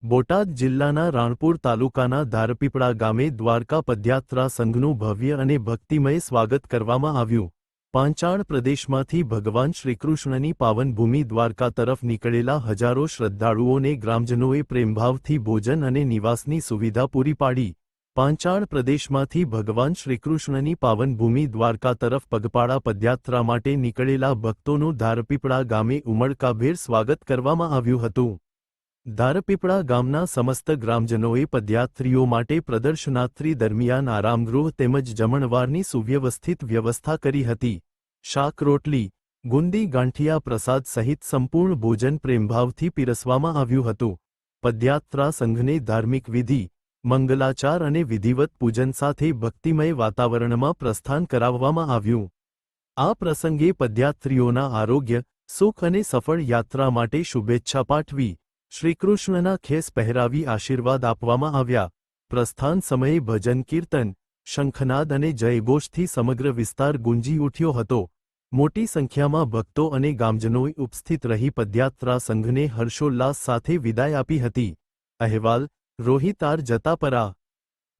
બોટાદ જિલ્લાના રાણપુર તાલુકાના ધારપીપળા ગામે દ્વારકા પદયાત્રા સંઘનું ભવ્ય અને ભક્તિમય સ્વાગત કરવામાં આવ્યું. પાંચાળ પ્રદેશમાંથી ભગવાન શ્રીકૃષ્ણની પાવનભૂમિ દ્વારકા તરફ નીકળેલા હજારો શ્રદ્ધાળુઓને ગ્રામજનોએ પ્રેમભાવથી ભોજન અને નિવાસની સુવિધા પૂરી પાડી. પાંચાળ પ્રદેશમાંથી ભગવાન શ્રીકૃષ્ણની પાવનભૂમિ દ્વારકા તરફ પગપાળા પદયાત્રા માટે નીકળેલા ભક્તોનું ધારપીપળા ગામે ઉમળકાભેર સ્વાગત કરવામાં આવ્યું હતું. ધારપીપળા ગામના સમસ્ત ગ્રામજનોએ પદયાત્રીઓ માટે પ્રદર્શનાત્રી દરમિયાન આરામગૃહ તેમજ જમણવારની સુવ્યવસ્થિત વ્યવસ્થા કરી હતી. શાક રોટલી, ગુંદી ગાંઠિયા પ્રસાદ સહિત સંપૂર્ણ ભોજન પ્રેમભાવથી પીરસવામાં આવ્યું હતું. પદયાત્રા સંઘને ધાર્મિક વિધિ, મંગલાચાર અને વિધિવત પૂજન સાથે ભક્તિમય વાતાવરણમાં પ્રસ્થાન કરાવવામાં આવ્યું. આ પ્રસંગે પદયાત્રીઓના આરોગ્ય, સુખ અને સફળ યાત્રા માટે શુભેચ્છા પાઠવી શ્રીકૃષ્ણના ખેસ પહેરાવી આશીર્વાદ આપવામાં આવ્યા. પ્રસ્થાન સમયે ભજન કીર્તન, શંખનાદ અને જયઘોષથી સમગ્ર વિસ્તાર ગુંજી ઉઠ્યો હતો. મોટી સંખ્યામાં ભક્તો અને ગામજનોએ ઉપસ્થિત રહી પદયાત્રા સંઘને હર્ષોલ્લાસ સાથે વિદાય આપી હતી. અહેવાલ રોહિત આર જતાપરા.